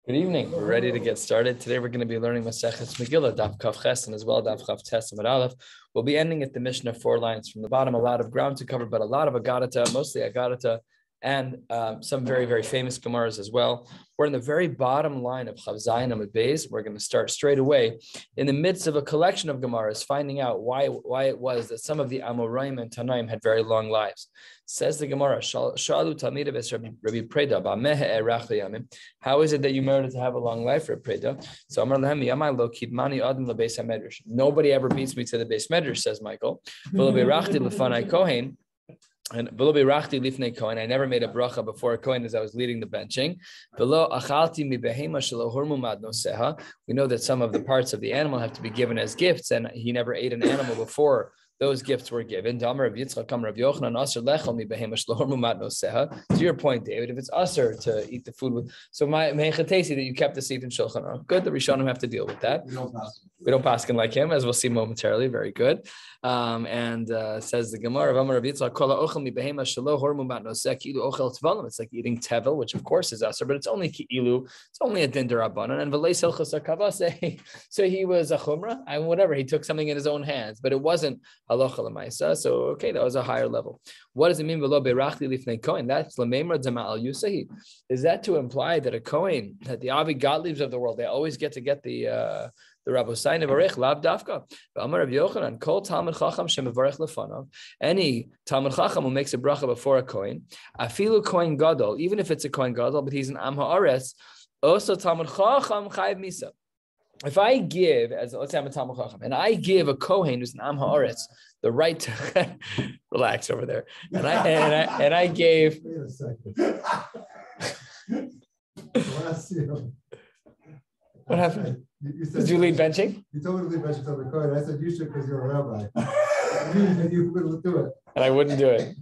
Good evening. We're ready to get started. Today we're going to be learning Maseches Megillah, Daf Kaf Ches, and as well Daf Kaf Tes and Aleph. We'll be ending at the Mishnah 4 lines from the bottom. A lot of ground to cover, but a lot of Agadata, mostly Agadata, and some very, very famous Gemaras as well. We're in the very bottom line of Chav Zayin Amud Beis. We're going to start straight away in the midst of a collection of Gemaras, finding out why it was that some of the Amoraim and Tanaim had very long lives. Says the Gemara, Shalu Talmid Rabbi Preda, Ba'meh Erach Yamim. How is it that you merited to have a long life, Rabbi Preda? So Amar Lehem Yamai Lo Kidmani Adam LeBeis HaMedrash. Nobody ever beats me to the Beis Medrash, says Michael. V'lo be'rachti l'fanai Kohen. And v'lo be'rachti lifnei Kohen. I never made a bracha before a Kohen as I was leading the benching. V'lo achalti mi behema shelo hurmu mad noseha. We know that some of the parts of the animal have to be given as gifts, and he never ate an animal before those gifts were given. To your point, David, if it's usher to eat the food with, so my mechatesi that you kept the seat in Shulchan Aruch. Good, the Rishonim have to deal with that. We don't paskin like him, as we'll see momentarily. Very good. Says the Gemara, it's like eating tevel, which of course is usher, but it's only ki'ilu. It's only a din d'Rabbanan. And so he was a chumrah, and whatever, he took something in his own hands, but it wasn't halacha l'maisa. So okay, that was a higher level. What does it mean? V'lo be'rachti lifnei kohen. That's l'meimra d'ma'al yusahi. Is that to imply that a kohen, that the Avi Gottliebs of the world, they always get the Rabosai Nevarech Lav Dafka. Amar Rav Yochanan, Kol Talmud Chacham Shemevarech Lefanav. Any Talmud Chacham who makes a bracha before a kohen, Afilu kohen gadol, even if it's a kohen gadol, but he's an Am Haaretz, also Talmud Chacham Chayiv Misa. If I give, as let's say I'm a Talmud Chacham, and I give a kohen who's an Am Haaretz the right to relax over there, and I gave. Wait a second. What happened? Did you lead benching? You told me to lead benching on the card. I said you should because you're a rabbi. And you wouldn't do it. And I wouldn't do it.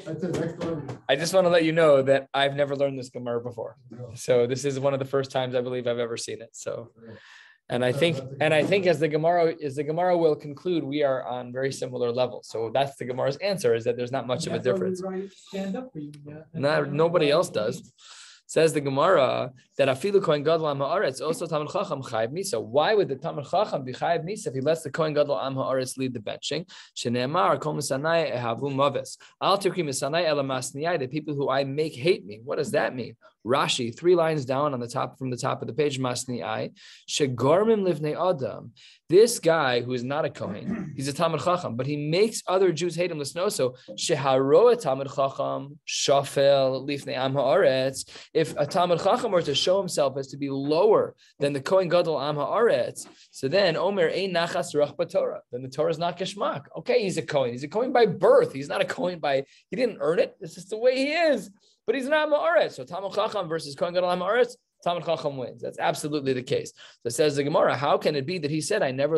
I said next one. I just want to let you know that I've never learned this Gemara before. No. So this is one of the first times I believe I've ever seen it. So, and I think as the Gemara will conclude, we are on very similar levels. So that's the Gemara's answer, is that there's not much of a difference. Stand up for you. Nobody else does. Says the Gemara that afilu kohen gadol am haaretz also Talmud Chacham chayiv misa. Why would the Talmud Chacham be chayiv misa if he lets the kohen gadol am haaretz lead the benching? Shene'emar kol misanai ehavu maves. Al tirki misanai ela masniyai. The people who I make hate me. What does that mean? Rashi, 3 lines down on the top from the top of the page. Masniyai shegormim livnei adam. This guy who is not a kohen, he's a Talmud Chacham, but he makes other Jews hate him. Listen, also sheharoa Talmud Chacham shafel lifnei am haaretz. If a Talmud Chacham were to show himself as to be lower than the Kohen Gadol Am Haaretz, so then Omer ein nachas ruach b'Torah. Then the Torah is not geschmack. Okay, he's a Kohen. He's a Kohen by birth. He's not a Kohen he didn't earn it. It's just the way he is. But he's not Am Haaretz. So Talmud Chacham versus Kohen Gadol Am Haaretz, Talmud Chacham wins. That's absolutely the case. So it says the Gemara, how can it be that he said, I never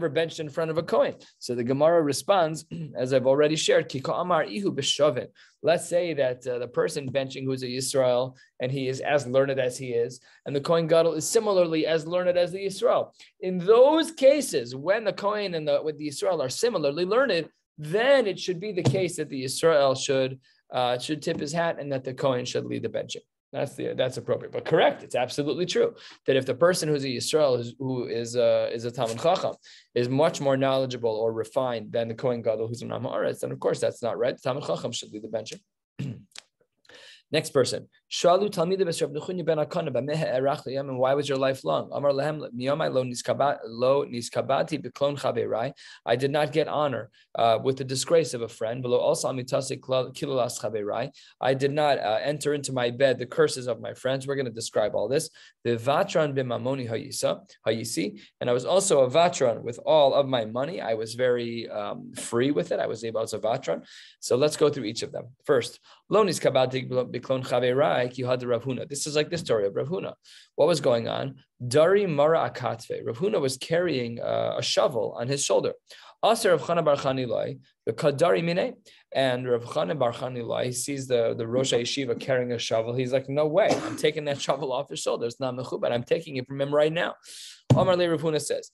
benched in front of a Kohen? So the Gemara responds, as I've already shared, Kiko Amar Ihu B'Shavin. Let's say that the person benching who's a Yisrael, and he is as learned as he is, and the Kohen Gadol is similarly as learned as the Yisrael. In those cases, when the Kohen and the Yisrael are similarly learned, then it should be the case that the Yisrael should tip his hat and that the Kohen should lead the benching. That's appropriate, but correct. It's absolutely true that if the person who's a Yisrael who is a Talmud Chacham is much more knowledgeable or refined than the Kohen Gadol who's an Am Haaretz, then of course that's not right. The Talmud Chacham should lead the benching. Next person. Shalu Talmidei B'Rav Nechunya ben Akana b'mehe erach liyamim. Why was your life long? Amar lehem miyamai lo niskabati b'klon chaverai. I did not get honor with the disgrace of a friend. Below also amitase kilulas chaverai. I did not enter into my bed the curses of my friends. We're going to describe all this. The vatran b'mamoni hayisi, and I was also a vatran with all of my money. I was very free with it. I was a vatran. So let's go through each of them. First, lo niskabati b'klon chaverai. This is like the story of Rav Huna. What was going on? Dari Mara Akatve. Rav Huna was carrying a shovel on his shoulder. Aser Rav Chana bar Chanilai, the Kadari Mine, and Rav Chana bar Chanilai, he sees the Rosh Yeshiva carrying a shovel. He's like, no way, I'm taking that shovel off his shoulder. It's not mechubad. I'm taking it from him right now. Omar Le Rav Huna says,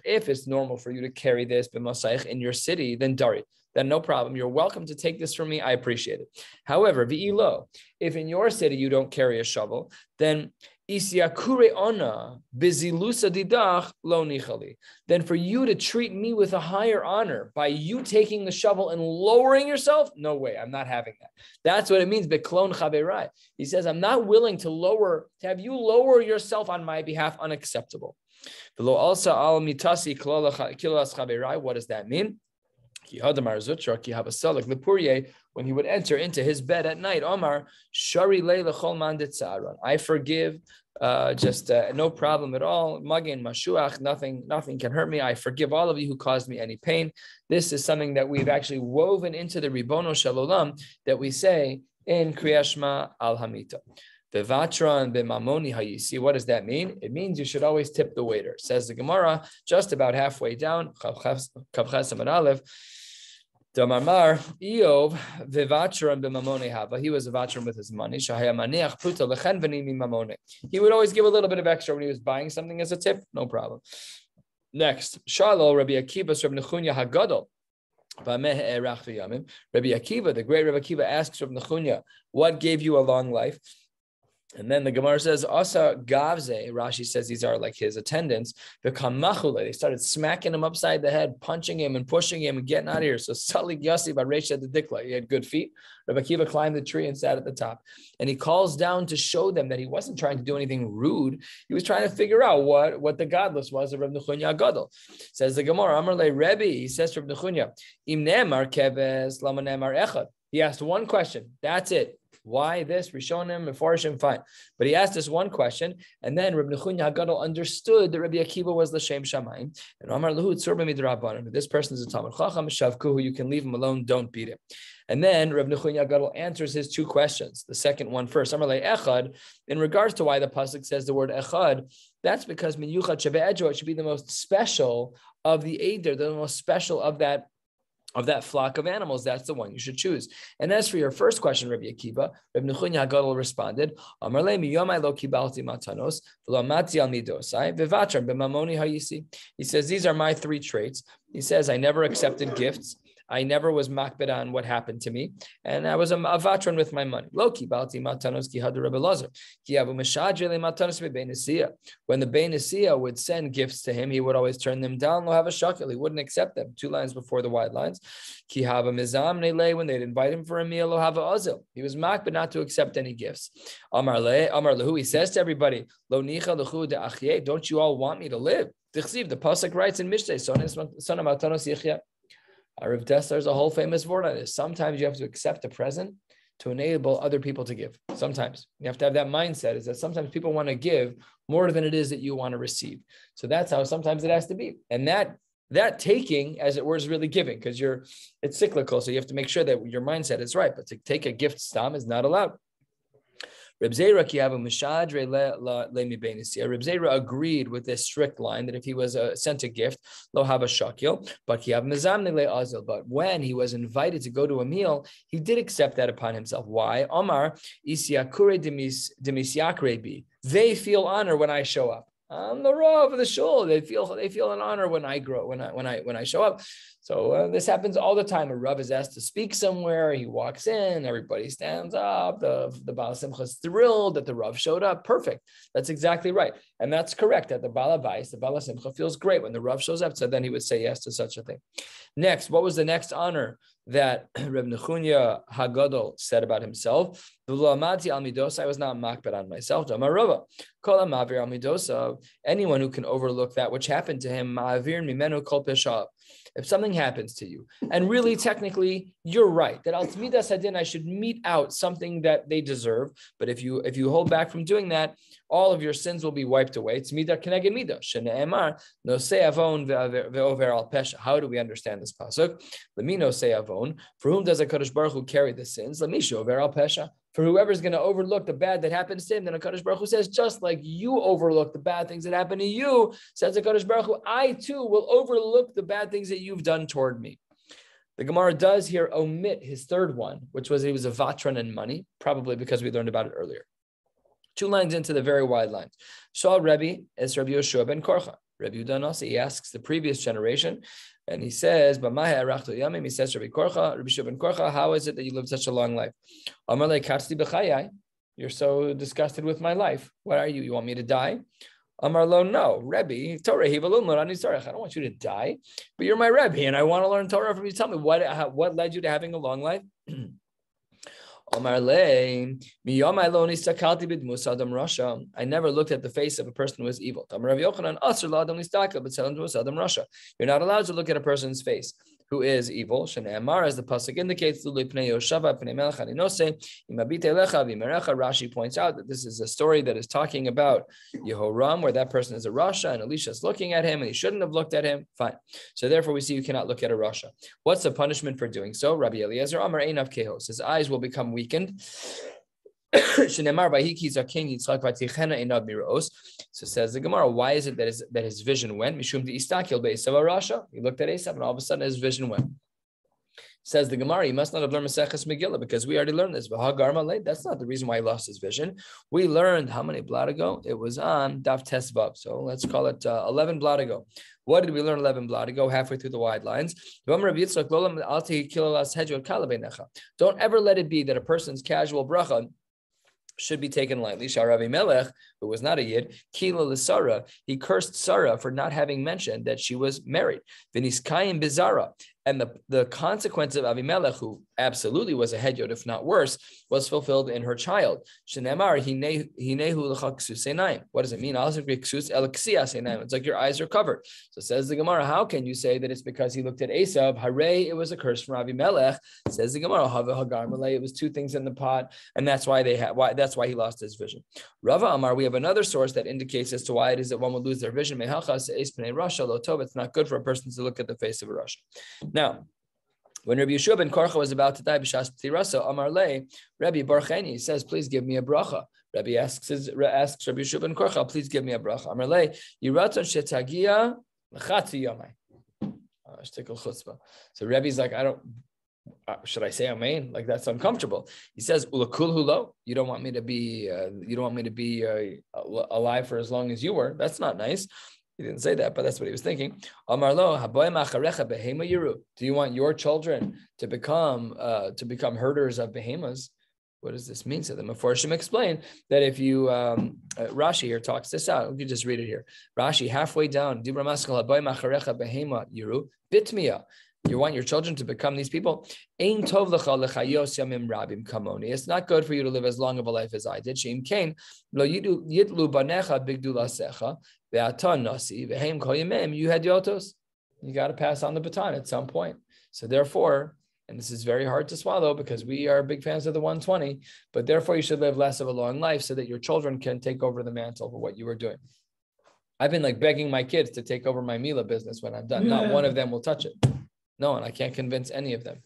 if it's normal for you to carry this b'masayich in your city, then dari. then no problem. You're welcome to take this from me. I appreciate it. However, v'ilo, if in your city you don't carry a shovel, then then for you to treat me with a higher honor by you taking the shovel and lowering yourself, no way, I'm not having that. That's what it means, beklon chaverai. He says, I'm not willing to have you lower yourself on my behalf, unacceptable. What does that mean? When he would enter into his bed at night, Omar, I forgive, no problem at all. Magin mashuach, nothing can hurt me. I forgive all of you who caused me any pain. This is something that we've actually woven into the Ribono Shel Olam that we say in Kriyat Shema al Hamita. Bevatran b'mamoni hayisi. What does that mean? It means you should always tip the waiter. Says the Gemara, just about halfway down, Kavches Amud Aleph. Damar Eov vivatran b'mamoni hava. He was a vatran with his money. Shahaya maniach puta lechen v'nimi mamone. He would always give a little bit of extra when he was buying something as a tip. No problem. Next, Shalo Rabbi Akiva Rabbi Nechunya Hagadol. Rabbi Akiva, the great Rabbi Akiva, asks Rabbi Nechunya, what gave you a long life? And then the Gemara says, Asa Gavze, Rashi says these are like his attendants, become machule. They started smacking him upside the head, punching him and pushing him and getting out of here. So Salik Yasi Baresha the Dikla, he had good feet. Rabbi Akiva climbed the tree and sat at the top. And he calls down to show them that he wasn't trying to do anything rude. He was trying to figure out what the godless was of Rabbi Nechunya Gadol. Says the Gemara, Amar Le Rebbe, he says to Rabbi Nechunya, Im Nemar Keves Lama Nemar Echad. He asked one question. That's it. Why this? Rishonim, Meforshim, fine. But he asked us one question, and then Rabbi Nechunya Hagadol understood that Rabbi Akiva was l'shem shamayim. And Amar Lahu Tzurba Midrabanan. This person is a Talmud Chacham, Shavkuhu. You can leave him alone. Don't beat him. And then Rabbi Nechunya Hagadol answers his two questions. The second one first. Amar Le Echad. In regards to why the pasuk says the word Echad, that's because Min Yuchad Shebe'edro, it should be the most special of the Eider, the most special of that flock of animals. That's the one you should choose. And as for your first question, Rabbi Akiva, Rabbi Nechunya Hagadol responded, Amar le miyomai lo kibalti matanos v'lo amati al midosai v'vatran b'mamoni hayisi. He says, these are my three traits. He says, I never accepted gifts. I never was makbid on what happened to me, and I was a vatran with my money. Lo kibalti matanos ki hadu Rabbi Lazar ki avu meshadre le matanos be'bein Nesiyah. When the bein Nesiyah would send gifts to him, he would always turn them down. Lo have a shakel. He wouldn't accept them. 2 lines before the wide lines. Ki hava mizam nele. When they'd invite him for a meal, lo have a azil. He was makbid not to accept any gifts. Amar lehu. He says to everybody, Lo nicha lechu de achye. Don't you all want me to live? The pasuk writes in Mishneh, son of matanos yichya. Rav Dessler is a whole famous word on this. Sometimes you have to accept a present to enable other people to give. Sometimes you have to have that mindset, is that sometimes people want to give more than it is that you want to receive. So that's how sometimes it has to be. And that taking, as it were, is really giving, because it's cyclical. So you have to make sure that your mindset is right. But to take a gift stam is not allowed. Reb Zera agreed with this strict line that if he was sent a gift, lo haba shakil, but but when he was invited to go to a meal, he did accept that upon himself. Why? Omar isiakure demisiakrebi. They feel honor when I show up. I'm the Rav of the shul. They feel an honor when I show up. So this happens all the time. A Rav is asked to speak somewhere. He walks in. Everybody stands up. The Baal Simcha is thrilled that the Rav showed up. Perfect. That's exactly right, and that's correct. That the Baal Avais, the Baal Simcha, feels great when the Rav shows up. So then he would say yes to such a thing. Next, what was the next honor that Reb Nechunya Hagadol said about himself? I was not makbid on myself. Anyone who can overlook that which happened to him, if something happens to you, and really technically you're right, that al tmidas hadin, I should mete out something that they deserve, but if you hold back from doing that, all of your sins will be wiped away. It's midah keneged midah. Shene'emar nosei avon ve'over al pesha. How do we understand this pasuk? Lemi nosei avon. For whom does HaKadosh Baruch Hu carry the sins? Lemi she'over al pesha. For whoever's going to overlook the bad that happens to him, then HaKadosh Baruch Hu says, just like you overlook the bad things that happen to you, says HaKadosh Baruch Hu, I too will overlook the bad things that you've done toward me. The Gemara does here omit his third one, which was he was a vatran in money, probably because we learned about it earlier. 2 lines into the very wide lines. Shal Rebbe is Rabbi Yoshua ben Korcha. Rabbi Yudan also, he asks the previous generation, And he says, he says, Rabbi Shua ben Korcha, how is it that you lived such a long life? You're so disgusted with my life. What are you? You want me to die? Amar lo, no, Rebbe, Torah, I don't want you to die, but you're my Rebbe, and I want to learn Torah from you. Tell me, what led you to having a long life? Amar le, I never looked at the face of a person who is evil. You're not allowed to look at a person's face who is evil. Shne'amar, as the pasuk indicates, Rashi points out that this is a story that is talking about Yehoram, where that person is a Rasha, and Elisha is looking at him, and he shouldn't have looked at him. Fine. So therefore, we see you cannot look at a Rasha. What's the punishment for doing so? Rabbi Eliezer Amar Einav Kehos. His eyes will become weakened. So says the Gemara, why is it that his vision went? He looked at Esav, and all of a sudden his vision went. Says the Gemara, he must not have learned Maseches Megillah, because we already learned this. That's not the reason why he lost his vision. We learned how many blot ago? It was on Daf Tesvav. So let's call it 11 blot ago. What did we learn 11 blot ago? Halfway through the wide lines. Don't ever let it be that a person's casual bracha should be taken lightly. Sharavi Melech, who was not a Yid, Kila L'Sara, he cursed Sarah for not having mentioned that she was married. V'niskayim Bizara. And the consequence of Avimelech, who absolutely was a hedyot, if not worse, was fulfilled in her child. Shenemar, what does it mean? It's like your eyes are covered. So says the Gemara, how can you say that it's because he looked at Esav? Hare, it was a curse from Avimelech. Says the Gemara, it was two things in the pot, and that's why that's why he lost his vision. Rava Amar, we have another source that indicates as to why it is that one would lose their vision. It's not good for a person to look at the face of a Rasha. Now, when Rabbi Yeshua ben Korcha was about to die, B'shas P'tirasa, Amar Le, Rabbi Barcheni says, please give me a bracha. Rabbi asks Rabbi Yeshua ben Korcha, please give me a bracha. Amar Le, Yiraton shetagia l'chatzi yomai. Shtikul chutzpah. So Rabbi's like, should I say amen? Like, that's uncomfortable. He says, ulakul hulo. You don't want me to be alive for as long as you were. That's not nice. He didn't say that, but that's what he was thinking. Amarlo, do you want your children to become herders of behemoths? What does this mean? So the Meforshim explain that if you Rashi here talks this out. You just read it here. Rashi halfway down. You want your children to become these people. It's not good for you to live as long of a life as I did. You got to pass on the baton at some point. So therefore, and this is very hard to swallow because we are big fans of the 120, but therefore you should live less of a long life so that your children can take over the mantle for what you were doing. I've been like begging my kids to take over my Mila business when I'm done. Yeah. Not one of them will touch it. No, and I can't convince any of them.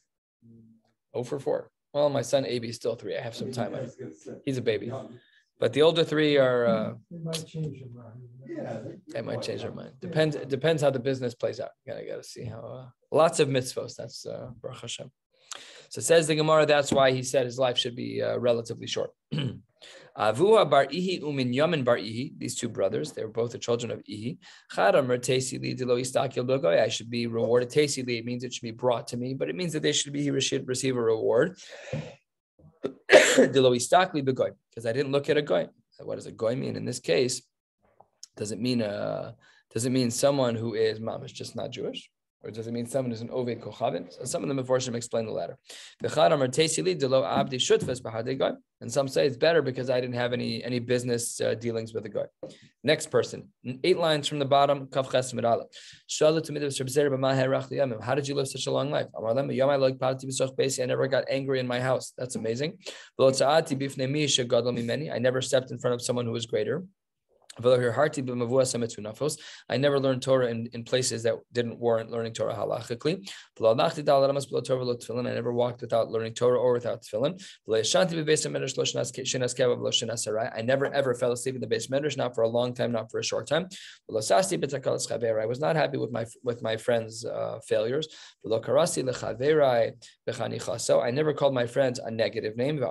0 for 4. Well, my son AB is still 3. I have some time. He's a baby. But the older 3 are... they might change their mind. Yeah, they might change their mind. Depends how the business plays out. You gotta see how... lots of mitzvos. That's Baruch Hashem. So says the Gemara, that's why he said his life should be relatively short. Avua bar Ihi umin Yamin bar Ihi, these 2 brothers, they were both the children of Ihi. I should be rewarded. Tasili, it means it should be brought to me, but it means that he should receive a reward. Because I didn't look at a goy. What does a goy mean in this case? Does it mean someone who is mamish just not Jewish? Or does it mean someone who's an Oved Kochavin? So some of the Meforshim explain the latter. And some say it's better because I didn't have any business dealings with the guy. Next person, 8 lines from the bottom. How did you live such a long life? I never got angry in my house. That's amazing. I never stepped in front of someone who was greater. I never learned Torah in places that didn't warrant learning Torah halachically. I never walked without learning Torah or without tefillin. I never ever fell asleep in the Beis Medrash, not for a long time, not for a short time. I was not happy with my friends' failures. I never called my friends a negative name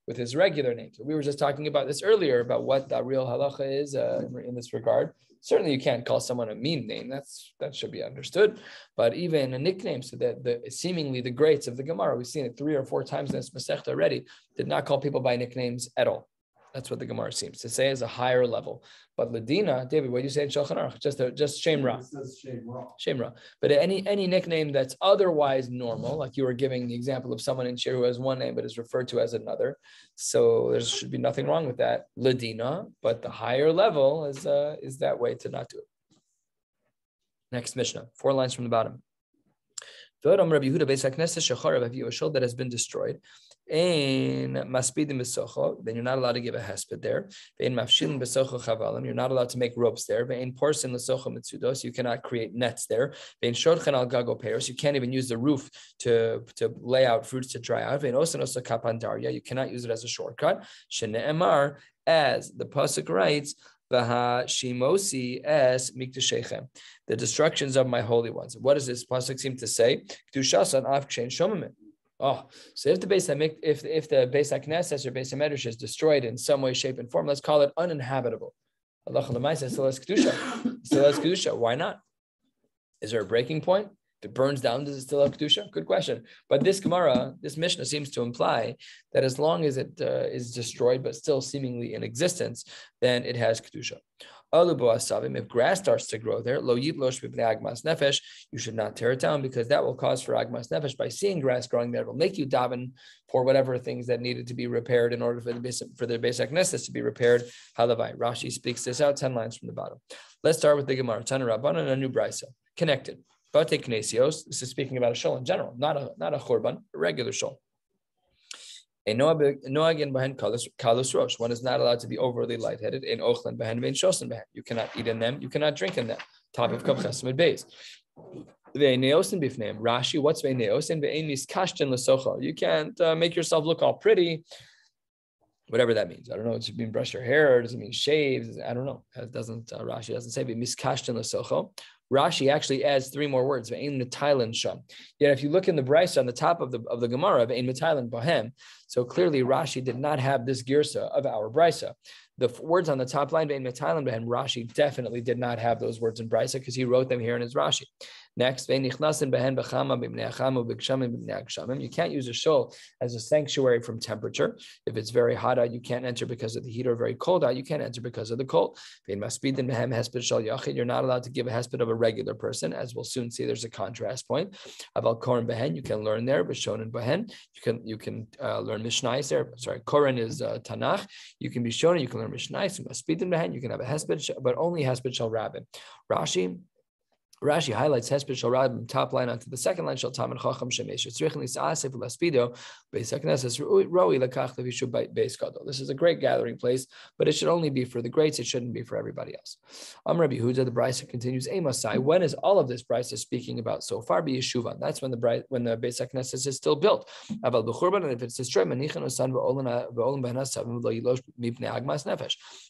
with his regular name. So we were just talking about this earlier, about what the real halacha is in this regard. Certainly, you can't call someone a mean name. That should be understood. But even a nickname, so that seemingly the greats of the Gemara, we've seen it 3 or 4 times in this Masechta already, did not call people by nicknames at all. That's what the Gemara seems to say is a higher level. But Ladina, David, what do you say in Shulchan Aruch? Just Shem Ra. It says Shem Ra. Shem Ra. But any nickname that's otherwise normal, like you were giving the example of someone in shiur who has one name but is referred to as another, so there should be nothing wrong with that. Ladina, but the higher level is that way to not do it. Next Mishnah, 4 lines from the bottom. Rabbi Yehuda Beis HaKnesses Shecharav, if you have a shul that has been destroyed, in maspidim besocho, then you're not allowed to give a hesped there. In mafshilin besocho chavalim, you're not allowed to make ropes there. In porcin lesocho mitzudos, you cannot create nets there. In shodchen al gago pears, you can't even use the roof to lay out fruits to dry out. In osan osa kapandaria, you cannot use it as a shortcut. Shene'emar, as the pasuk writes, Shimosi es mikdashechem, the destructions of my holy ones. What does this pasuk seem to say? Kedushasan av kshein shomimim. Oh, so if the Beis HaKnesses or Beis HaMedrash is destroyed in some way, shape, and form, let's call it uninhabitable. Allah still has Kedusha. Why not? Is there a breaking point? If it burns down, does it still have Kedusha? Good question. But this Gemara, this Mishnah seems to imply that as long as it is destroyed, but still seemingly in existence, then it has Kedusha. If grass starts to grow there, you should not tear it down because that will cause for agmas nefesh. By seeing grass growing there, it will make you daven for whatever things that needed to be repaired in order for the Beis HaKnesses to be repaired. Halavai. Rashi speaks this out 10 lines from the bottom. Let's start with the Gemara. Tana Rabbanan, a new brisa connected. Bate Knesios. This is speaking about a shul in general, not a churban, a regular shul. One is not allowed to be overly lightheaded. You cannot eat in them. You cannot drink in them. Top of Kav Chesed Beis. Rashi, what's ve'neosin? You can't make yourself look all pretty. Whatever that means. I don't know. Does it mean brush your hair? Does it mean shave? I don't know. Rashi doesn't say Rashi actually adds 3 more words. Yet if you look in the brisa on the top of the Gemara, so clearly Rashi did not have this girsa of our brisa. The words on the top line, Rashi definitely did not have those words in brisa because he wrote them here in his Rashi. Next, you can't use a shul as a sanctuary from temperature. If it's very hot out, you can't enter because of the heat, or very cold out, you can't enter because of the cold. You're not allowed to give a hesped of a regular person, as we'll soon see. There's a contrast point. About Koren Behen, you can learn there. B'shonen Behen, you can learn Mishnais there. Sorry, Koren is Tanakh. You can be shonen, you can learn Mishnais. You can have a hesped, but only hesped shall rabbin. Rashi highlights hesped shall rabbin top line onto the second line shall tamen chacham shemesh. This is a great gathering place, but it should only be for the greats. It shouldn't be for everybody else. Rabbi Yehuda, the brisa continues. Amasai. When is all of this brisa speaking about so far? Be Yeshuvan. That's when the Beis HaKnesses is still built. Aval b'churban, and if it's destroyed,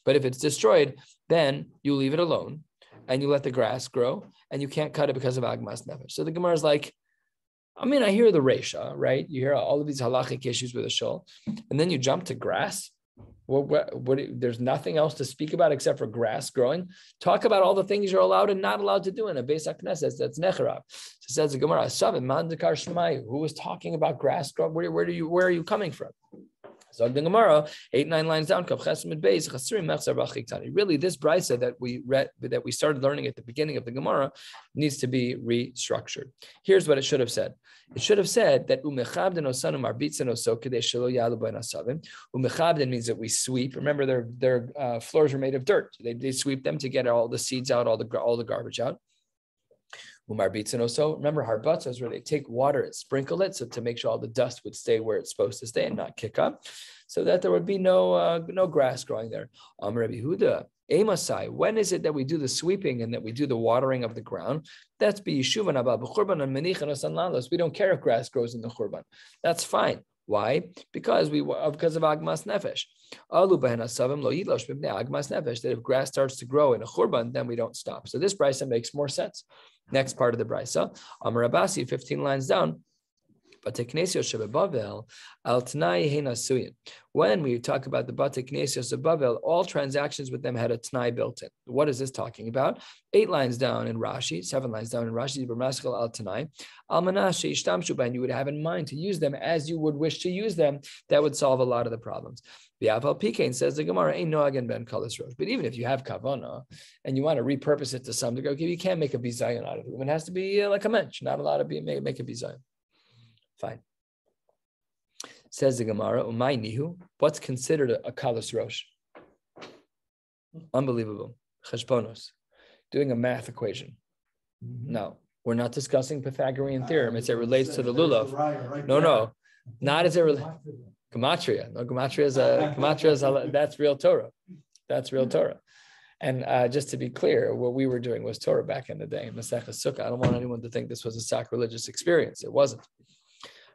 but if it's destroyed, then you leave it alone. And you let the grass grow, and you can't cut it because of agmas nefesh. So the Gemara is like, I hear the Resha, right? You hear all of these halachic issues with a shul, and then you jump to grass. There's nothing else to speak about except for grass growing. Talk about all the things you're allowed and not allowed to do in a Beis HaKnesses. That's necharav. So says the Gemara, who was talking about grass growing? Where are you coming from? So the Gemara, 8-9 lines down, really, this brisa that we read, that we started learning at the beginning of the Gemara, needs to be restructured. Here's what it should have said. It should have said that umechabden means that we sweep. Remember, their floors were made of dirt. So they sweep them to get all the seeds out, all the garbage out. Remember harbatzos, where they take water and sprinkle it so to make sure all the dust would stay where it's supposed to stay and not kick up, so that there would be no grass growing there. Rabbi Yehuda, Amasai, when is it that we do the sweeping and that we do the watering of the ground? That's be Yeshuvan abba b'churban and menichan osan lalos. We don't care if grass grows in the churban. That's fine. Why? Because of agmas nefesh. That if grass starts to grow in a churban, then we don't stop. So this brisa makes more sense. Next part of the brisa, Amar Abasi, 15 lines down. Bate Knesios shebebavel al Tanai hein asuyin. When we talk about the Bate Knesios of Bavel, all transactions with them had a Tanai built in. What is this talking about? 8 lines down in Rashi, 7 lines down in Rashi, B'maskal al Tanai, al Manashe Ishtamshu, and you would have in mind to use them as you would wish to use them. That would solve a lot of the problems. The Aval Pikain says the Gemara ain't no again ben kalas rosh. But even if you have kavana and you want to repurpose it to some degree, okay, you can't make a bizayon out of it. It has to be like a mensch, not allowed to be make a bizayon. Fine. Says the Gemara, Umay Nihu, what's considered a kalas rosh? Unbelievable. Cheshbonos. Doing a math equation. No, we're not discussing Pythagorean theorem as it relates to the lulav. No, not as it relates. Gematria. No, gematria is that's real Torah. That's real Torah. And just to be clear, what we were doing was Torah back in the day. Maseches Sukkah. I don't want anyone to think this was a sacrilegious experience. It wasn't.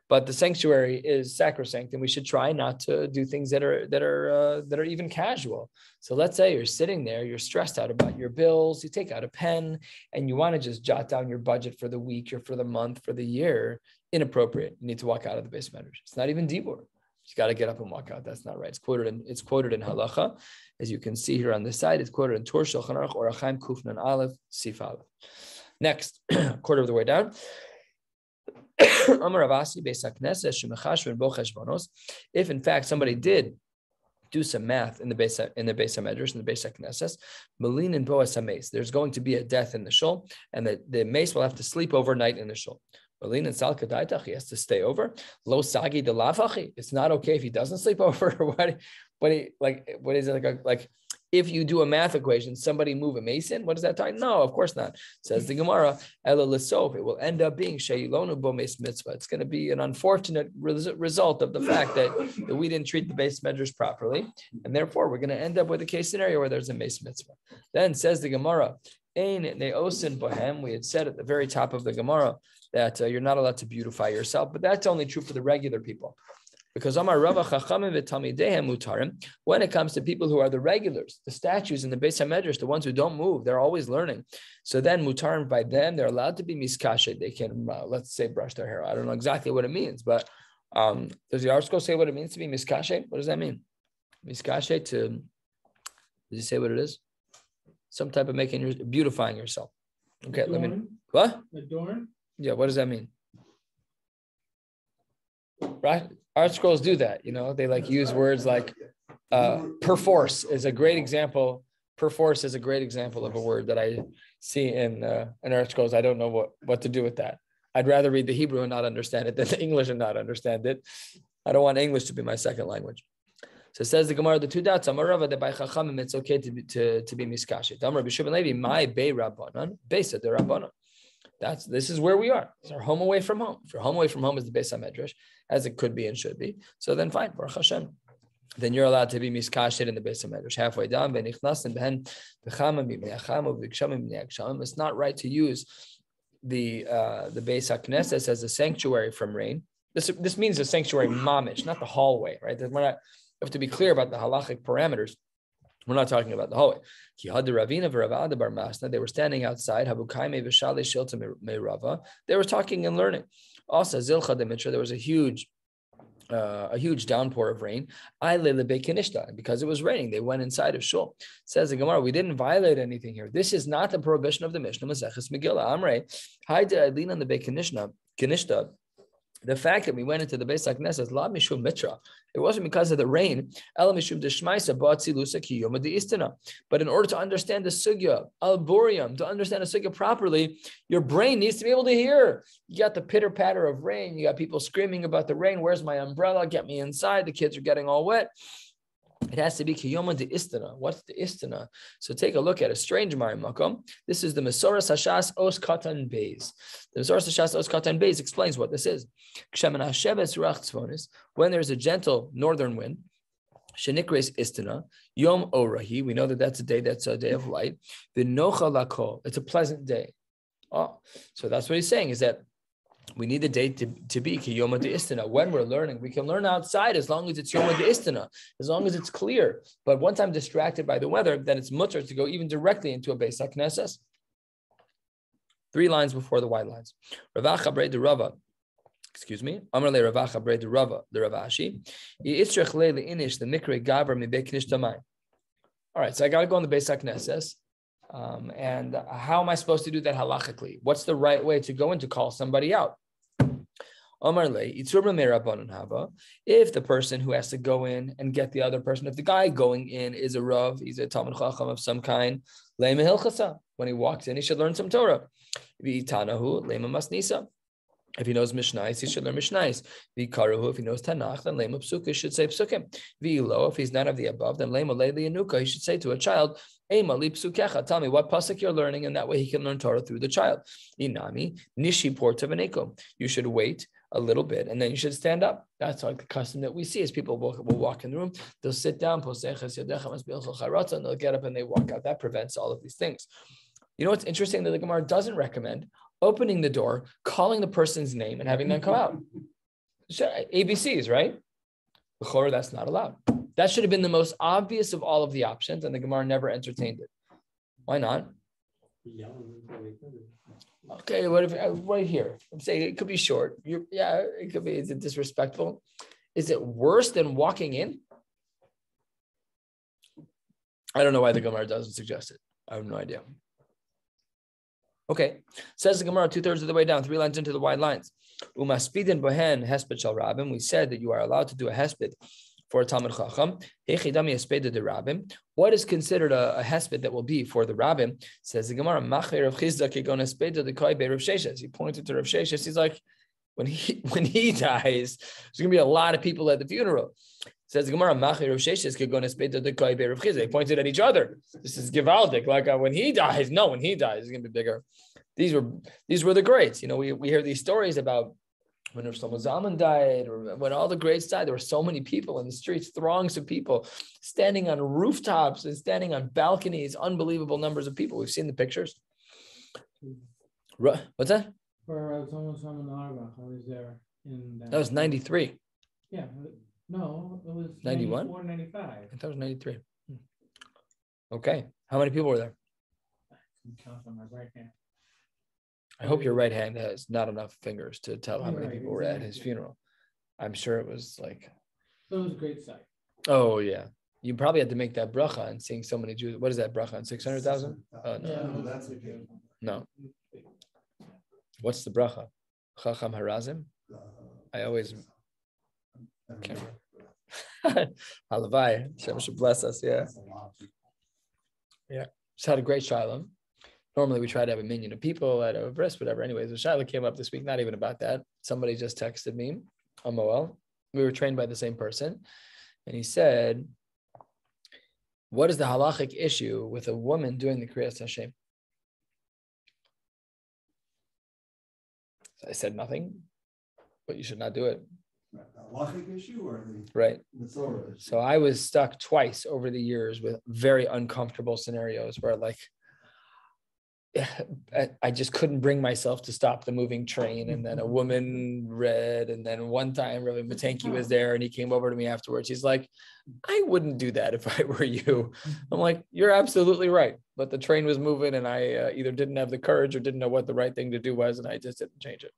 But the sanctuary is sacrosanct, and we should try not to do things that are even casual. So let's say you're sitting there, you're stressed out about your bills, you take out a pen, and you want to just jot down your budget for the week or for the month, for the year. Inappropriate. You need to walk out of the base measures. It's not even dibur. You got to get up and walk out. That's not right. It's quoted in halacha, as you can see here on this side. It's quoted in Tur Shulchan Aruch or Achaim Kufnan Aleph Sif Aleph. Next, quarter of the way down. If in fact somebody did do some math in the Beis HaMedrash, in the Beis HaKnesses, Malin and Boas HaMace, there's going to be a death in the shul, and the mace will have to sleep overnight in the shul. Malin and Salka Daitach, he has to stay over. Lo Sagi de Lafachi, it's not okay if he doesn't sleep over. What is it like? If you do a math equation, somebody move a mason, what does that tie? No, of course not. Says the Gemara, Ela L'sof, it will end up being Sheilonu Bo Meis Mitzvah. It's going to be an unfortunate result of the fact that we didn't treat the base measures properly, and therefore we're going to end up with a case scenario where there's a Meis Mitzvah. Then says the Gemara, Ein Neosin Bohem, we had said at the very top of the Gemara that you're not allowed to beautify yourself, but that's only true for the regular people. Because when it comes to people who are the regulars, the statues in the Beis HaMedrash, the ones who don't move, they're always learning. So then mutarim by them, they're allowed to be miskashe. They can, let's say, brush their hair. I don't know exactly what it means, but does the article say what it means to be miskashe? What does that mean? Miskashe to, does he say what it is? Some type of beautifying yourself. Okay, Adorn? let me, what? Adorn? Yeah, what does that mean? Right? Art scrolls do that, they use words like perforce is a great example. Perforce is a great example of a word that I see in art scrolls. I don't know what to do with that. I'd rather read the Hebrew and not understand it than the English and not understand it. I don't want English to be my second language. So it says the Gemara, the two doubts, Amarava, that by Chachamim it's okay to be miskashet. Amar B'Shimon Levi, my Bei Rabbanan, Beisa de Rabbanan. This is where we are. It's our home away from home. If your home away from home is the Beis HaMedrash, as it could be and should be, so then fine, Baruch Hashem. Then you're allowed to be miskashet in the Beis HaMedrash. Halfway down, it's not right to use the Beis HaKnesses as a sanctuary from rain. This means a sanctuary mamish, not the hallway, right? We have to be clear about the halachic parameters. We're not talking about the hallway. They were standing outside. They were talking and learning. Also, there was a huge downpour of rain. And because it was raining, they went inside of shul. Says the Gemara, we didn't violate anything here. This is not the prohibition of the Mishnah. Maseches Megillah. Amrei, Haida Adlin on the Beit Kanishta. The fact that we went into the Beis HaKnesses, la mishum mitra, it wasn't because of the rain. Ela mishum deshmaisa ba'atzilusa ki yoma de'istana. But in order to understand the sugya, al-burium, to understand the sugya properly, your brain needs to be able to hear. You got the pitter patter of rain. You got people screaming about the rain. Where's my umbrella? Get me inside. The kids are getting all wet. It has to be kiyoma de istana. What's the istana? So take a look at a strange makom. This is the Mesoras Hashas Os Katan Beis. The Mesoras Hashas Os Katan Beis explains what this is. When there's a gentle northern wind, shenikres istana yom orahi. We know that that's a day of light. The nocha lakol. It's a pleasant day. Oh, so that's what he's saying is that we need the day to be Yoma de Istana. When we're learning, we can learn outside as long as it's Yoma de Istana, as long as it's clear. But once I'm distracted by the weather, then it's mutter to go even directly into a Beis HaKnesses. 3 lines before the white lines. Ravacha Brei de Rava. Excuse me. Amar le Ravacha Bred Rava the Ravashi. Yitzrich le inish the mikre gaver mi beknish tamai. All right, so I got to go on the Beis HaKnesses. And how am I supposed to do that halachically? What's the right way to go in to call somebody out? If the person who has to go in and get the other person, if the guy going in is a Rav, he's a Talmud Chacham of some kind, when he walks in, he should learn some Torah. If he knows Mishnais, he should learn Mishnais. If he knows Tanakh, then Lema Psuka should say Psukim. If he's none of the above, then Lema Leili Yanuka, he should say to a child, Ema li Psukecha, tell me what pasuk you're learning, and that way he can learn Torah through the child. Inami, Nishi Porta Veneko. You should wait a little bit, and then you should stand up. That's like the custom that we see as people will walk in the room. They'll sit down, and they'll get up and they walk out. That prevents all of these things. You know what's interesting that the Gemara doesn't recommend? Opening the door, calling the person's name, and having them come out. ABCs, right? B'chor, that's not allowed. That should have been the most obvious of all of the options, and the Gemara never entertained it. Why not? Okay, what if right here? I'm saying it could be short. It could be. Is it disrespectful? Is it worse than walking in? I don't know why the Gemara doesn't suggest it. I have no idea. Okay, says the Gemara 2/3 of the way down, 3 lines into the wide lines. Umaspidin bohen hesped shel rabim. We said that you are allowed to do a hesped for a Talmud Chacham. Hechidami hesped de rabim. What is considered a hesped that will be for the rabbim? Says the Gemara, Macher Rav Chizda kegon hesped de koi be Rav Sheshes. He pointed to Rav Sheshes. He's like, when he dies, there's going to be a lot of people at the funeral. Says the Gemara, Macher Rav Sheshes kegon hesped de koi be Rav Chizda. They pointed at each other. This is givaldik. Like when he dies, when he dies, it's going to be bigger. These were the greats. You know, we hear these stories about when Rav Shlomo Zalman died, or when all the greats died. There were so many people in the streets, throngs of people standing on rooftops and standing on balconies, unbelievable numbers of people. We've seen the pictures. What's that? For Rav Shlomo Zalman, I was there in that was 93. Yeah, no, it was 91? 94, 95. I thought it was 93. Okay, how many people were there? I can count on my right hand. I hope your right hand has not enough fingers to tell how many people were at his funeral. I'm sure it was like. So it was a great sight. Oh yeah, you probably had to make that bracha and seeing so many Jews. What is that bracha on 600,000? Oh no, Yeah. That's okay. no. What's the bracha? Chacham Harazim. I always can't remember. Halavai, Hashem should bless us. Yeah. Just had a great shalom. Normally we try to have a minyan of people at a bris, whatever. Anyways, the Shaila came up this week, not even about that. Somebody just texted me on Moel. We were trained by the same person. And he said, what is the halachic issue with a woman doing the Kriyas Hashem? So I said nothing, but you should not do it. The halachic issue or the Right. Torah issue? So I was stuck twice over the years with very uncomfortable scenarios where like, I just couldn't bring myself to stop the moving train. And then a woman read, and then one time Rabbi Matenki was there and he came over to me afterwards. He's like, I wouldn't do that if I were you. I'm like, you're absolutely right. But the train was moving and I either didn't have the courage or didn't know what the right thing to do was. And I just didn't change it.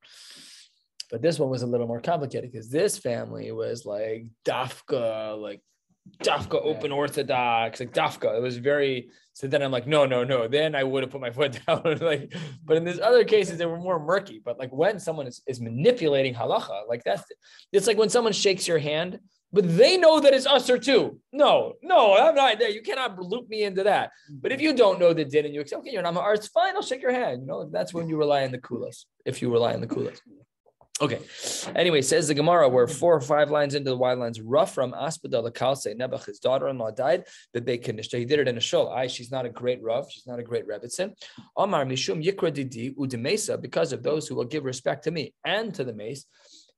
But this one was a little more complicated because this family was like Dafka open Orthodox, like Dafka. It was very, so then I'm like, no. Then I would have put my foot down. Like, but in these other cases, they were more murky. But like when someone is manipulating halacha, like it's like when someone shakes your hand, but they know that it's usher too. No, I'm not there. You cannot loop me into that. But if you don't know the din and you accept, okay, you're not my it's fine, I'll shake your hand. You know, that's when you rely on the kulas, if you rely on the kulas. Okay. Anyway, says the Gemara, we're 4 or 5 lines into the wide lines. Rough from Aspada Lakalse, Nebuch, his daughter-in-law died. The Bekinishta. He did it in a shul. She's not a great Rav. She's not a great Rebbitzin. Omar Mishum Yikra Didi Udemesa, because of those who will give respect to me and to the mace.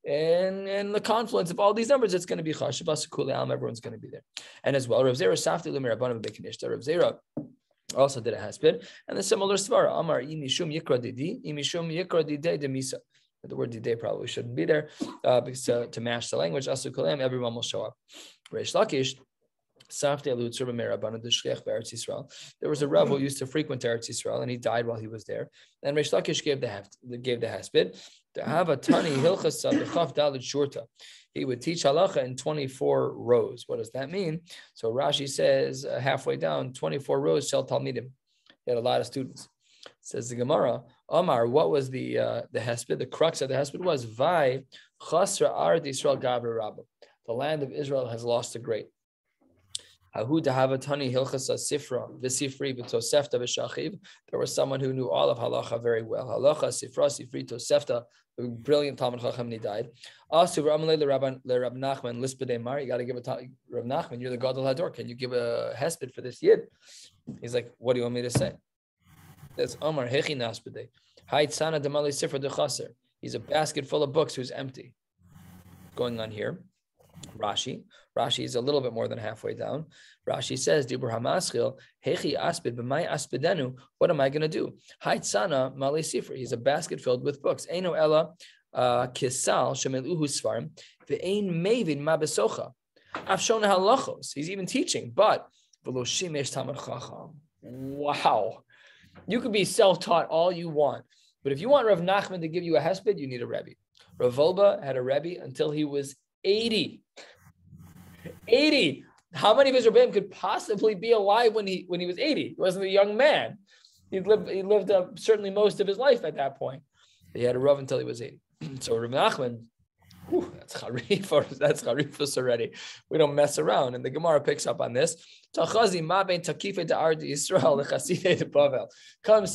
And the confluence of all these numbers, it's going to be Chashavas Kuleam. Everyone's going to be there. And as well, Rav Zera Safti Lumirabana Bekinishta. Rav Zera also did a haspid. And the similar svara. Omar Imishum Yikra Didi, Imishum Yikra Didi Demisa. The word diday probably shouldn't be there because to match the language. Asu kolam, everyone will show up. Reish Lakish, there was a Rav who used to frequent Eretz Yisrael, and he died while he was there. And Reish Lakish gave the haspid, He would teach halacha in 24 rows. What does that mean? So Rashi says halfway down, 24 rows shel talmidim. He had a lot of students. Says the Gemara, Omar, what was the hesped? The crux of the hesped was Vai chasra ard Yisrael gabra rabba. The land of Israel has lost a great. There was someone who knew all of halacha very well. Halacha, sifra, sifri, tosefta, a brilliant Talmud Chacham, and he died. Also, Rab Nachman, lispedei mar. You got to give a Rab Nachman. You're the Gadol Hador. Can you give a hesped for this yid? He's like, what do you want me to say? That's Omar hechi naspedei. Hayt sana demali sifra dechaser. He's a basket full of books who's empty. Going on here. Rashi is a little bit more than halfway down. Rashi says, Dibur Hamaschil, Hechi Aspid, B'mai Aspidenu, what am I going to do? Haitzana Male Sifri, he's a basket filled with books. Eino Ella Kisal, Shemeluhu Svarim, Ve'ein Mevin Mabesocha. Afshona Halachos, he's even teaching, but Veloshimesh Tamar Chacham. Wow. You could be self-taught all you want, but if you want Rav Nachman to give you a hesped, you need a Rebbe. Rav Volba had a Rebbe until he was 80. 80. How many of his Rebbeim could possibly be alive when he was 80? He wasn't a young man. He lived certainly most of his life at that point. He had a Rav until he was 80. So Rav Nachman, that's charifus already. We don't mess around. And the Gemara picks up on this. Come see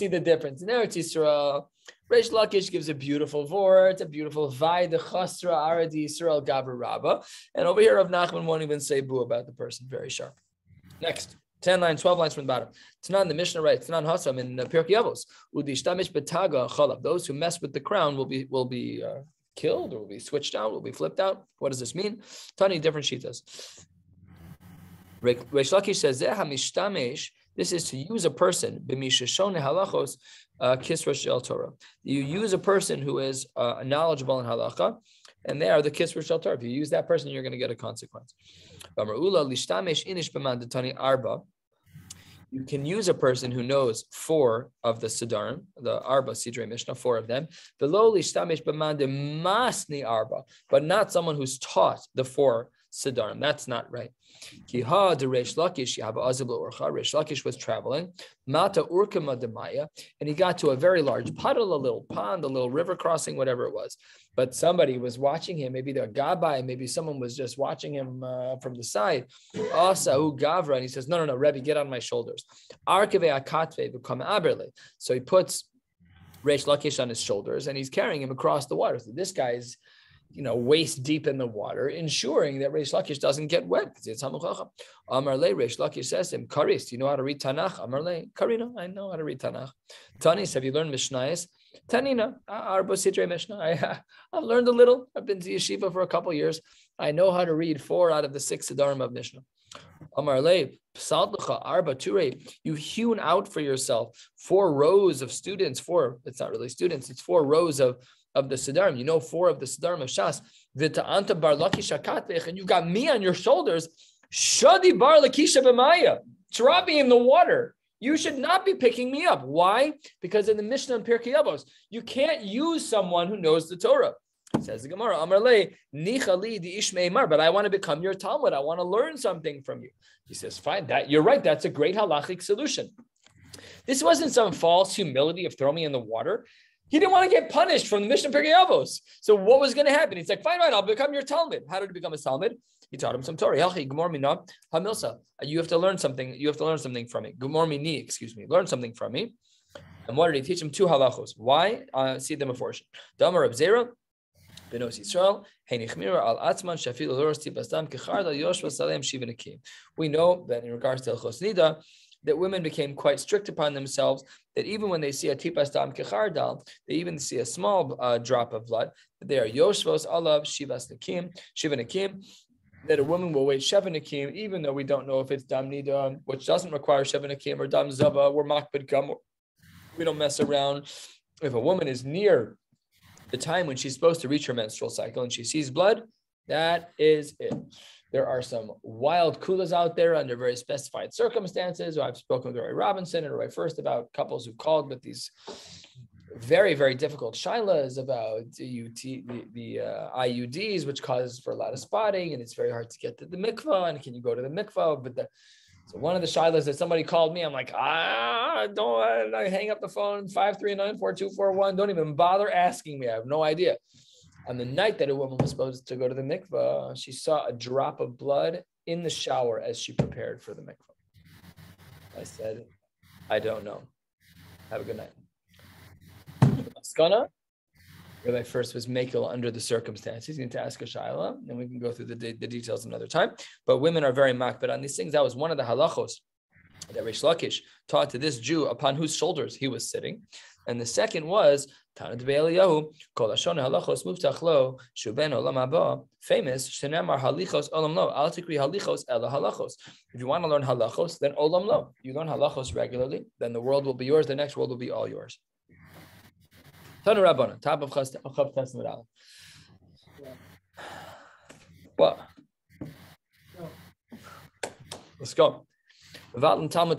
the difference. In Eretz Yisrael, Reish Lakish gives a beautiful vort, a beautiful vai de chasra aradi Yisrael gabra rabba. And over here, Rav Nachman won't even say boo about the person. Very sharp. Next, 10 lines, 12 lines from the bottom. Tanan, the Mishnah writes, Tanan Hasam in Pirkei Avos, udishtamish betaga chalav. Those who mess with the crown will be killed, or will be switched out, will be flipped out. What does this mean? Tani different shitas. Reish Lakish says, Zeh hamishtamesh. This is to use a person, b'mishashone halachos, kisra shel Torah. You use a person who is knowledgeable in halacha, and they are the kisra shel Torah. If you use that person, you're going to get a consequence. You can use a person who knows 4 of the Siddharim, the Arba Sidrei Mishnah, 4 of them. But not someone who's taught the 4 Siddharim. That's not right. Reish Lakish was traveling, and he got to a very large puddle, a little pond, a little river crossing, whatever it was. But somebody was watching him. Maybe the Gabai, maybe someone was just watching him from the side. Gavra, and he says, no, Rebbe, get on my shoulders. So he puts Reish Lakish on his shoulders, and he's carrying him across the water. So this guy's waist deep in the water, ensuring that Reish Lakish doesn't get wet. It's Hamuchacham. Amar Le, Reish Lakish says to him, Karis, do you know how to read Tanakh? Amar Le, Karina, I know how to read Tanakh. Tanis, have you learned Mishnayos? Tanina, Arba Sidrei Mishnah. I've learned a little. I've been to yeshiva for a couple of years. I know how to read 4 out of the 6 Siddharim of Mishnah. Amar Le, Psaltlecha Arba Turei. You've hewn out for yourself 4 rows of students. 4, it's not really students, it's 4 rows of the Siddharim. You know 4 of the Siddharim of Shas. V'ta'anta bar Lakish hakatvech, and you've got me on your shoulders. Shadi bar Lakisha b'maya. Drop me in the water. You should not be picking me up. Why? Because in the Mishnah and Pirkei Avos, you can't use someone who knows the Torah. Says the Gemara, Amar Le, Nicha li di ishmei mar, but I want to become your Talmud. I want to learn something from you. He says, fine, you're right. That's a great halachic solution. This wasn't some false humility of throw me in the water. He didn't want to get punished from the Mishnah Pirkei Avos. So what was going to happen? He's like, fine, I'll become your Talmud. How did he become a Talmud? He taught him some Torah. You have to learn something. You have to learn something from me. Learn something from me. And what did he teach him? 2 halachos. Why? See them before. Damar Reb Zera, Benos Yisrael, Heinichmira al Atzman Shafil Loros Tibastam Kecharda Yoshua Salem Shivanakim. We know that in regards to Elchos Nida, that women became quite strict upon themselves, that even when they see a tipas dam kechardal, they even see a small drop of blood, that they are yoshvos alav shivas nakim, shiva nakim, that a woman will wait sheva nakim, even though we don't know if it's dam nida, which doesn't require sheva nakim, or dam zava, or makbid gum. We don't mess around. If a woman is near the time when she's supposed to reach her menstrual cycle and she sees blood, that is it. There are some wild kulas out there under very specified circumstances. I've spoken with Roy Robinson and Roy First about couples who called with these very, very difficult shailas about the IUDs, which causes for a lot of spotting, and it's very hard to get to the mikvah. And can you go to the mikvah? So one of the shailas that somebody called me, I'm like, don't I hang up the phone, 539-4241. Don't even bother asking me. I have no idea. On the night that a woman was supposed to go to the mikvah, she saw a drop of blood in the shower as she prepared for the mikvah. I said, I don't know. Have a good night. Skana, Rabbi first was Megillah under the circumstances. You need to ask a shaila, and we can go through the details another time. But women are very makbid on these things. That was one of the halachos that Reish Lakish taught to this Jew upon whose shoulders he was sitting. And the second was Tanat Be'eliyahu, Kol Hashon halachos muftach lo, Shuben Olam Haba, famous, Shenemar halichos olam lo, Al Tikri halichos ela halachos. If you want to learn halachos, then olam lo. You learn halachos regularly, then the world will be yours, the next world will be all yours. Tanu Rabbana, top of Chav Testament Aleph. What? Let's go. One should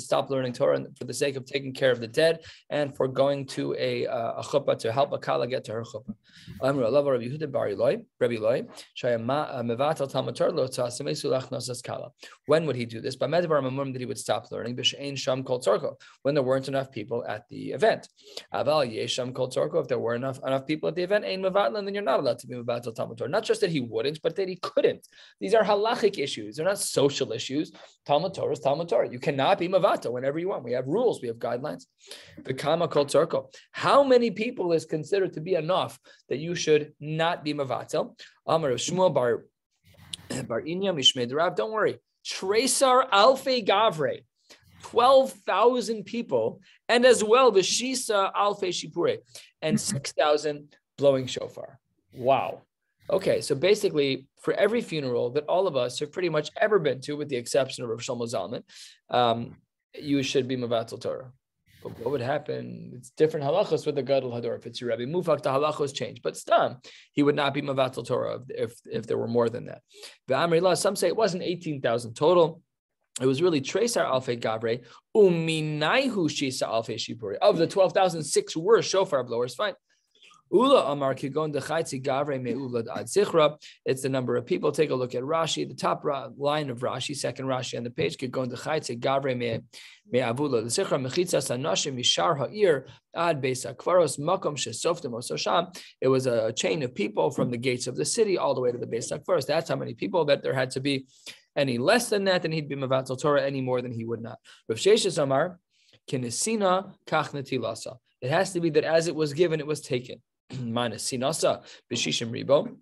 stop learning Torah for the sake of taking care of the dead and for going to a chuppah to help a kala get to her chuppah. When would he do this? That he would stop learning when there weren't enough people at the event. If there were enough people at the event, then you're not allowed to be mevatel Talmud Torah. Not just that he wouldn't, but that he couldn't. These are halachic issues. They're not social issues. Talmud Torah is Talmud Torah. You cannot be mavatel whenever you want. We have rules. We have guidelines. How many people is considered to be enough that you should not be mavatel? Amar of Shmuel bar Inya Mishmei Rav. Don't worry. Tresar Alfei Gavre. 12,000 people, and as well the Shisa Alfei Shipure, and 6,000 blowing shofar. Wow. Okay, so basically, for every funeral that all of us have pretty much ever been to, with the exception of Rav Shlomo Zalman, you should be mevatel Torah. But what would happen? It's different halachos with the Gadol Hador. If it's your Rebbe Mufak, the halachos change. But stam, he would not be mevatel Torah if there were more than that. V'amri, some say it wasn't 18,000 total. It was really Tresar Alfei Gavre, Uminaihu Shisa Alfei Shipuri. Of the 12,006 were shofar blowers, fine. Ula Amar Kigon Dechaitzi Gavre Me'ulad Ad Zichra. It's the number of people. Take a look at Rashi, the top line of Rashi, second Rashi on the page. Kigon Dechaitzi Gavre Me'avula Zichra Mechitzas Anashim Mishar Ha'ir Ad Beis Akvaros Makom Shesoftim Ososham. It was a chain of people from the gates of the city all the way to the Beis Akvaros. That's how many people that there had to be. Any less than that, then he'd be mevatel Torah. Any more than he would not. Rav Sheshes Amar Kinesina Kach Netilasa. It has to be that as it was given, it was taken. Minus sinasa b'shishim ribo,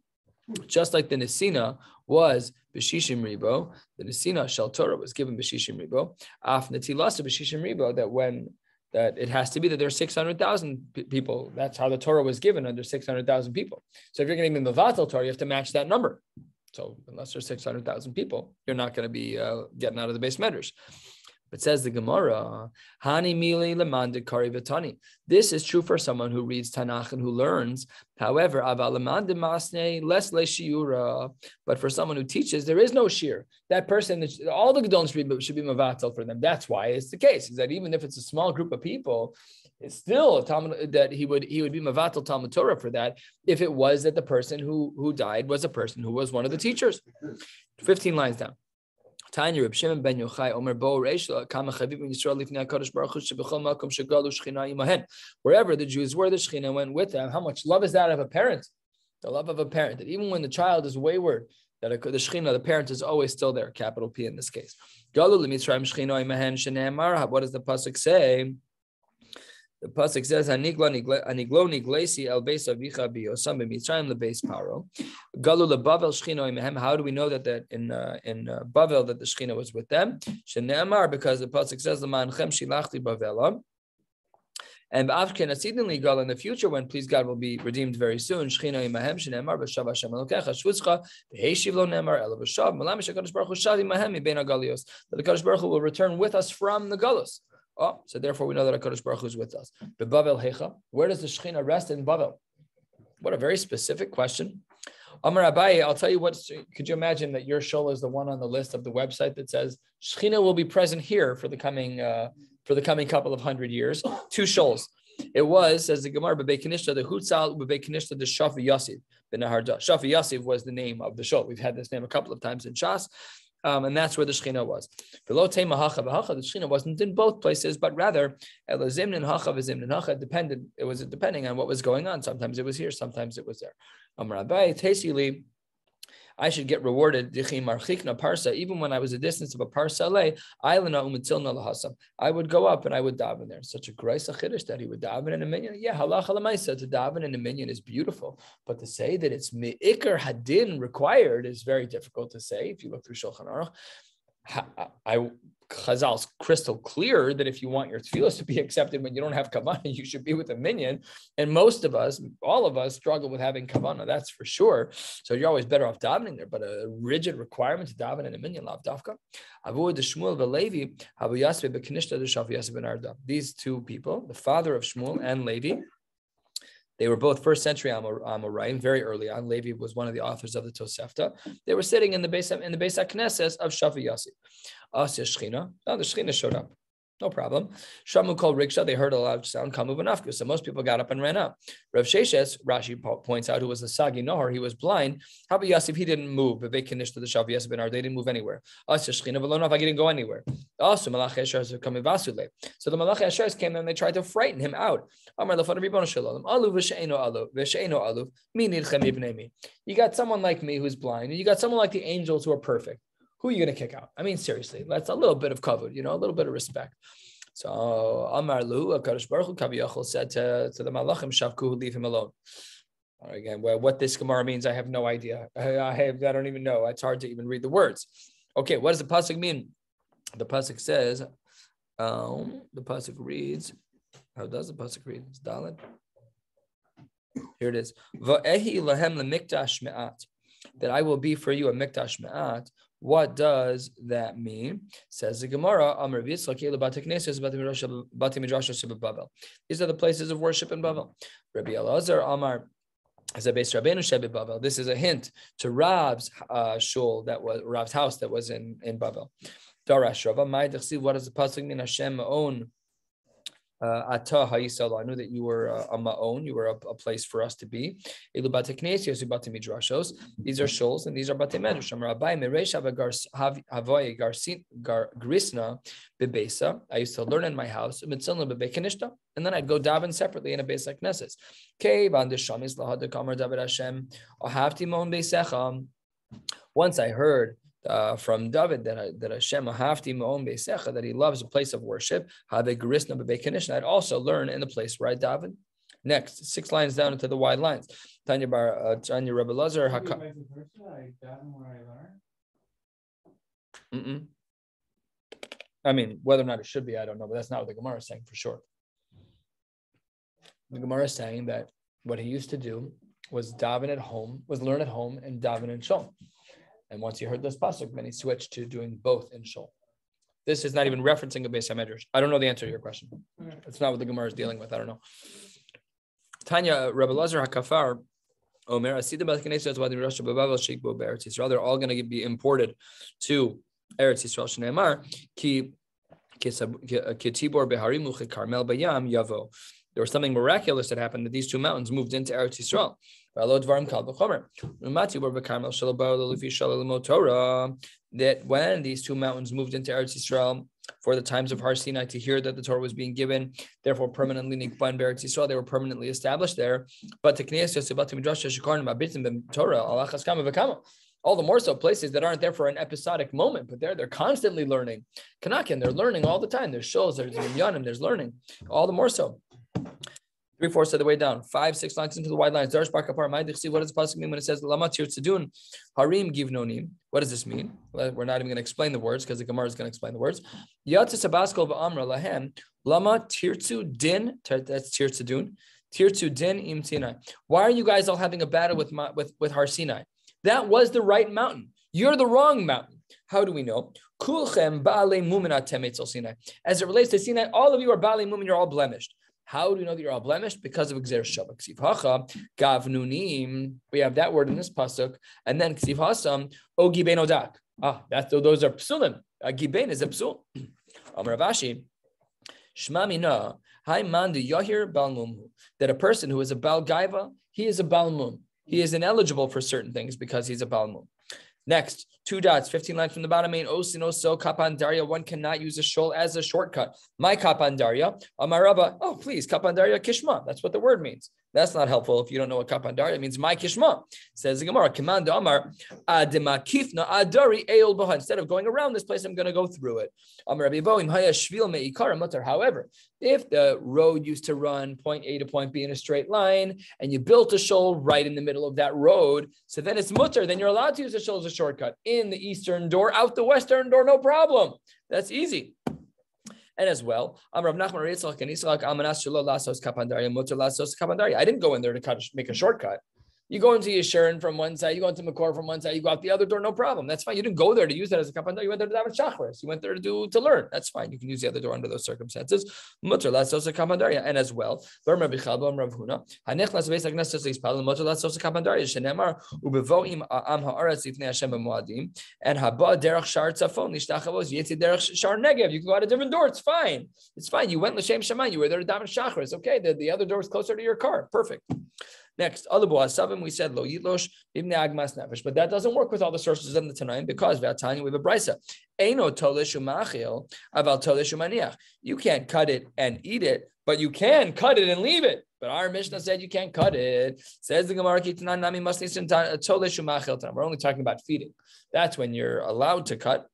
just like the nesina was b'shishim ribo, the nesina shel Torah was given b'shishim ribo. Af netilasa b'shishim ribo, that it has to be that there are 600,000 people. That's how the Torah was given, under 600,000 people. So if you're going to be mevatel Torah, you have to match that number. So unless there's 600,000 people, you're not going to be getting out of the base medrash. But says the Gemara, Hani mili lemande kari v'tani. This is true for someone who reads Tanakh and who learns. However, aval lemande masne les le shiura. But for someone who teaches, there is no shiur. That person, all the gedolim should be mevatel for them. That's why it's the case. Is that even if it's a small group of people, it's still that he would be mevatel Talmud Torah for that if it was that the person who died was a person who was one of the teachers. 15 lines down. Tanya Reb Shimon ben Yochai Omer Bo Reish Kama Chavim Yisrael Lifnei HaKadosh Baruch Hu Shebechol Makom Shegalu Shechina Imahen. Wherever the Jews were, the Shechina went with them. How much love is that of a parent? The love of a parent, that even when the child is wayward, that the Shechina, the parent, is always still there. Capital P in this case. Galu L'Mitzrayim Shechina Imahen Shene'emar. What does the pasuk say? The pasuk says, "Aniglo niglesi el beis avicha biyosam b'mitzrayim lebeis paro." Galu leBavel shchina imehem. How do we know that in Bavel that the shchina was with them? Shene'amar, because the pasuk says, "L'ma'anchem shilachti Bavela." And b'avken asidin ligal, in the future, when please God will be redeemed very soon. Shchina imehem shene'amar b'shav Hashem elokecha shvutzcha v'heishiv lo ne'amar ela b'shav malam shekadosh baruch hu shav imehem mibein hagalios. That the Kadosh Baruch Hu will return with us from the galus. Oh, so therefore we know that HaKadosh Baruch Hu is with us. But Bavel Hecha, where does the Shechina rest in Bavel? What a very specific question. Amar Abaye, I'll tell you what, could you imagine that your shul is the one on the list of the website that says Shechina will be present here for the coming for the coming couple of 100 years. 2 shoals. It was, says the Gemara, B'Bei Kanishta, the Hutzal, B'Bei Kanishta, the Shafi Yasiv. Shafi Yasiv was the name of the shul. We've had this name a couple of times in Shas. And that's where the Shechina was. The Shechina wasn't in both places, but rather it was depending on what was going on. Sometimes it was here, sometimes it was there. I should get rewarded. Even when I was a distance of a parsa, I would go up and I would daven there. Such a grace chiddush that he would daven in a minyan. Yeah, halacha lemaisa to daven in a minyan is beautiful, but to say that it's me'ikar hadin required is very difficult to say. If you look through Shulchan Aruch, Chazal's crystal clear that if you want your tefillos to be accepted when you don't have kavanah, you should be with a minyan. And most of us, all of us, struggle with having kavanah. That's for sure. So you're always better off davening there. But a rigid requirement to daven in a minyan, lav dafka. These 2 people, the father of Shmuel and Levi, they were both first century Amoraim, very early on. Levi was one of the authors of the Tosefta. They were sitting in the Beis HaKnesses of Shafi Yossi. Asya Shechina. Oh, the Shechina showed up. No problem. Shamu called Riksha. They heard a loud sound. Kamu v'nafku. So most people got up and ran out. Rav Sheshes, Rashi points out, who was the Sagi Nohar, he was blind. How about Yosef? He didn't move. But they Kanish to the Shavi Yosef ben Ar. They didn't move anywhere. Asya Shechina v'lo he didn't go anywhere. Also, Malachi Ashar coming vasule. So the Malachi Ashar came and they tried to frighten him out. Amar lefan Ribbon Shalom. Alu v'she'eno alu v'she'eno alu. Mi nidchem ibnei. You got someone like me who's blind, and you got someone like the angels who are perfect. Who are you going to kick out? I mean, seriously, that's a little bit of kavod, a little bit of respect. So Amar Lu, HaKadosh Baruch Hu Kaviyachol said to the Malachim, Shavkuhu, leave him alone. Again, what this Gemara means, I have no idea. I don't even know. It's hard to even read the words. Okay, what does the pasuk mean? The pasuk says, the pasuk reads. How does the pasuk read? It's Dalet. Here it is. Va'ehi lahem lemikdash me'at. That I will be for you a mikdash me'at. What does that mean? Says the Gemara, Amar Yitzchak, these are the places of worship in Babel. Rabbi Elazar, Amar, this is a hint to Rab's shul, that was Rab's house that was in Babel. Darash Rava, what does the pasuk mean? Hashem own. I knew that you were a ma'on, you were a place for us to be. These are shuls and these are batei medrash. I used to learn in my house, and then I'd go daven separately in a Beis HaKnesses. Once I heard from David that Hashem that he loves a place of worship. I'd also learn in the place where I daven. Next, 6 lines down into the wide lines. Tanya Rabbi Lazar. I mean, whether or not it should be, I don't know, but that's not what the Gemara is saying for sure. The Gemara is saying that what he used to do was daven at home, was learn at home and daven in shul. And once he heard this pasuk, then he switched to doing both in shul. This is not even referencing a Beis HaMedrash. I don't know the answer to your question. It's not what the Gemara is dealing with. I don't know. Tanya, Rabbi Lazar HaKafar, Omer, they're all going to be imported to Eretz Yisrael. Shneimar, ki kitibor beharimu Carmel bayam yavo. There was something miraculous that happened that these 2 mountains moved into Eretz Yisrael. That when these 2 mountains moved into Eretz Yisrael for the times of Har Sinai to hear that the Torah was being given, therefore permanently nikban Eretz Yisrael, they were permanently established there. But all the more so places that aren't there for an episodic moment, but they're constantly learning. Kanakin, they're learning all the time. There's shows, there's minyanim, there's learning, all the more so. 3/4 of the way down, 5-6 lines into the wide lines. What does the pasuk mean when it says Lama tirtzedun harim givnonim? What does this mean? We're not even going to explain the words because the Gemara is going to explain the words. Yatzis habaskol v'amra lahem lama tirtzu din. That's tirtzedun. Tirtzu din im Sinai. Why are you guys all having a battle with Har Sinai? That was the right mountain. You're the wrong mountain. How do we know? Kulchem ba'alei mumin atem etzel Sinai. As it relates to Sinai, all of you are ba'alei mumin. You're all blemished. How do you know that you're all blemished? Because of Gzer Shabbat. Ksiv hacha, gavnunim. We have that word in this pasuk. And then Ksiv hasam, o gibein odak. Those are psulim. Gibein is a psul. Amar Ravashi, Shma mina, hai mandu yahir bal mumhu. That a person who is a bal gaiva, he is a bal mum. He is ineligible for certain things because he's a bal mum. Next, 2 dots, 15 lines from the bottom. Main osino so kapandaria. One cannot use a shol as a shortcut. My kapandaria, amaraba. Oh, please, kapandaria kishma. That's what the word means. That's not helpful if you don't know what kapandaria means. My kishma says the Gemara. Command Amar ademakifna adari eol boha. Instead of going around this place, I'm going to go through it. Amar Rabbi Boim haya shvil meikara mutar. However, if the road used to run point A to point B in a straight line, and you built a shul right in the middle of that road, so then it's mutar. Then you're allowed to use a shul as a shortcut. In the eastern door, out the western door, no problem. That's easy. And as well, I didn't go in there to make a shortcut. You go into Yeshurun from one side, you go into Makor from one side, you go out the other door, no problem. That's fine. You didn't go there to use that as a kapandar. You went there to daven shachris. You went there to learn. That's fine. You can use the other door under those circumstances. Mutter lasos a kapandaria. And as well, Rabbi Phil Rav Huna, hanech las beis agnestos leispal mutter lasos a kapandaria. Shenemar ubevoim am haaretz lifnei Hashem b'moadim and haba derech shar tzafon lishtachavos yetzi derech shar negev. You can go out a different door. It's fine. It's fine. You went l'shem shamayim. You were there to daven shachris. Okay, the other door was closer to your car. Perfect. Next, we said lo yitlosh ibn agmas nefesh, but that doesn't work with all the sources in the Tanaim because v'atani we have a brisa. Eino toleshu machil aval toleshu maniach. You can't cut it and eat it, but you can cut it and leave it. But our Mishnah said you can't cut it. Says the Gemara, we're only talking about feeding. That's when you're allowed to cut.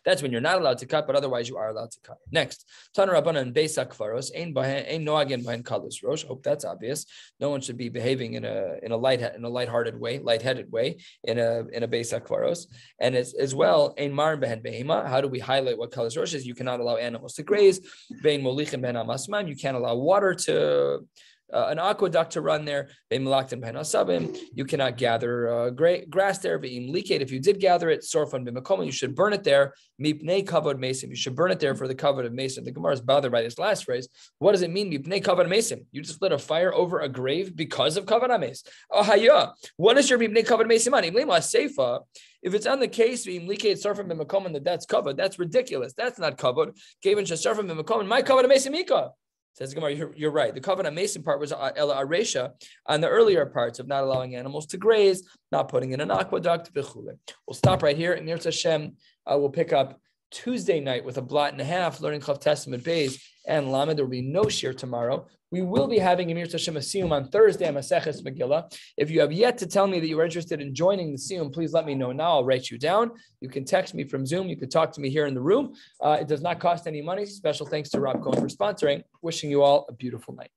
That's when you're not allowed to cut, but otherwise you are allowed to cut. Next, Tana Rabbanan Beisa Kfaros ein noagin behind kalus rosh. Hope that's obvious. No one should be behaving in a lighthearted way, lightheaded way in a Beisa Kfaros. And as well, ein marin behind behema. How do we highlight what kalus rosh is? You cannot allow animals to graze. Bein molichin ben amasman. You can't allow water to. An aqueduct to run there. You cannot gather grass there. If you did gather it, you should burn it there. You should burn it there for the covet of mason. The Gemara is bothered by this last phrase. What does it mean? You just lit a fire over a grave because of covet mason. What is your covet mason? If it's on the case, that that's covered, that's ridiculous. That's not covered. My covet mason mika. Says the Gemara, you're right. The covenant mason part was ela aresha on the earlier parts of not allowing animals to graze, not putting in an aqueduct. We'll stop right here. And Yirtzeh Hashem, we'll pick up Tuesday night with a blot and a half, learning Chav Testament Beis and Lamed. There will be no shiur tomorrow. We will be having a Yirtzeh Hashem a siyum on Thursday on Maseches Megillah. If you have yet to tell me that you are interested in joining the siyum, please let me know now. I'll write you down. You can text me from Zoom. You can talk to me here in the room. It does not cost any money. Special thanks to Rob Cohen for sponsoring. Wishing you all a beautiful night.